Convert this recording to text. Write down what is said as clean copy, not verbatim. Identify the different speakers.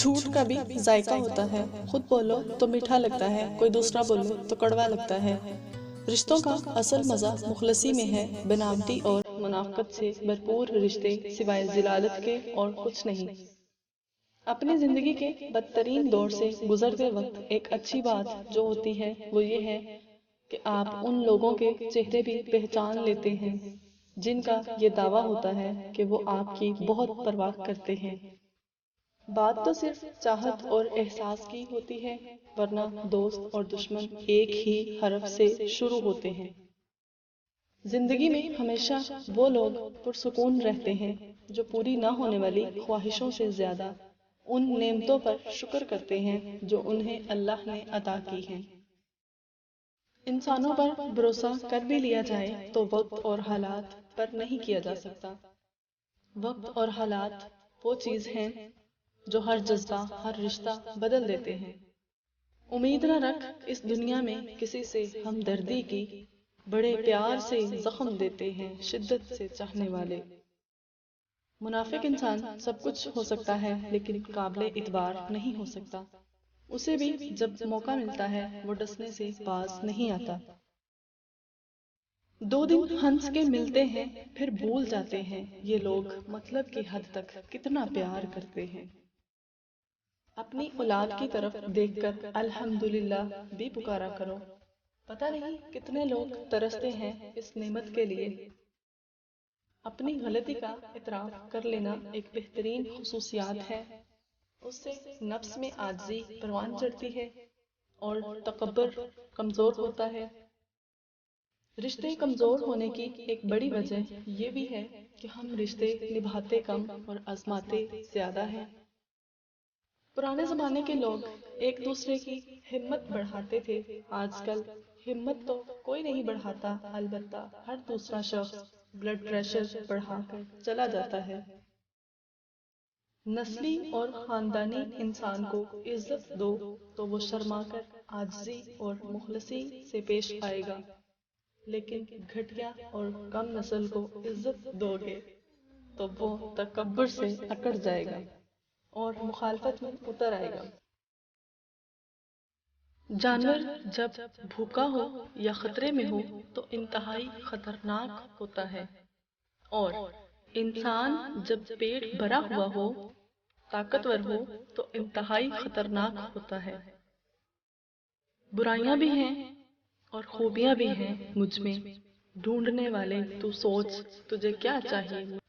Speaker 1: جھوٹ کا بھی ذائقہ ہوتا ہے، خود بولو تو میٹھا لگتا ہے، کوئی دوسرا بولو تو کڑوا لگتا ہے۔ رشتوں کا اصل مزہ مخلصی میں ہے، بناوٹی اور منافقت سے بھرپور رشتے سوائے ذلالت کے اور کچھ نہیں۔ اپنی زندگی کے بدترین دور سے گزرتے وقت ایک اچھی بات جو ہوتی ہے وہ یہ ہے کہ آپ ان لوگوں کے چہرے بھی پہچان لیتے ہیں جن کا یہ دعویٰ ہوتا ہے کہ وہ آپ کی بہت پرواہ کرتے ہیں۔ بات تو صرف چاہت اور احساس کی ہوتی ہے، ورنہ دوست اور دشمن ایک ہی حرف سے شروع ہوتے ہیں۔ زندگی میں ہمیشہ وہ لوگ پرسکون رہتے ہیں جو پوری نہ ہونے والی خواہشوں سے زیادہ ان نعمتوں پر شکر کرتے ہیں جو انہیں اللہ نے عطا کی ہیں۔ انسانوں پر بھروسہ کر بھی لیا جائے تو وقت اور حالات پر نہیں کیا جا سکتا۔ وقت اور حالات وہ چیز ہیں جو ہر جذبہ، ہر رشتہ بدل دیتے ہیں۔ امید نہ رکھ اس دنیا میں کسی سے ہمدردی کی، بڑے پیار سے زخم دیتے ہیں شدت سے چاہنے والے۔ منافق انسان سب کچھ ہو سکتا ہے لیکن قابل اعتبار نہیں ہو سکتا۔ اسے بھی جب موقع ملتا ہے وہ ڈسنے سے باز نہیں آتا۔ دو دن ہنس کے ملتے ہیں پھر بھول جاتے ہیں یہ لوگ مطلب کی حد تک کتنا پیار کرتے ہیں۔ اپنی اولاد کی طرف دیکھ کر الحمدللہ بھی پکارا کرو، پتہ نہیں کتنے لوگ ترستے ہیں اس نعمت کے لیے۔ اپنی غلطی کا اعتراف کر لینا ایک بہترین خصوصیات ہے، اس سے نفس میں عاجزی پروان چڑھتی ہے اور تکبر کمزور ہوتا ہے۔ رشتے کمزور ہونے کی ایک بڑی وجہ یہ بھی ہے کہ ہم رشتے نبھاتے کم اور آزماتے زیادہ ہیں۔ پرانے زمانے کے لوگ ایک دوسرے کی ہمت بڑھاتے تھے، آج کل ہمت تو کوئی نہیں بڑھاتا، البتہ ہر دوسرا شخص بلڈ پریشر بڑھا کر چلا جاتا ہے۔ نسلی اور خاندانی انسان کو عزت دو تو وہ شرما کر عاجزی اور مخلصی سے پیش آئے گا، لیکن گھٹیا اور کم نسل کو عزت دو گے تو وہ تکبر سے اکڑ جائے گا اور مخالفت میں اتر آئے گا۔ جانور جب بھوکا ہو یا خطرے میں ہو تو انتہائی خطرناک ہوتا ہے، اور انسان جب پیٹ بھرا ہوا ہو، طاقتور ہو تو انتہائی خطرناک ہوتا ہے۔ برائیاں بھی ہیں اور خوبیاں بھی ہیں مجھ میں، ڈھونڈنے والے تو سوچ تجھے کیا چاہیے۔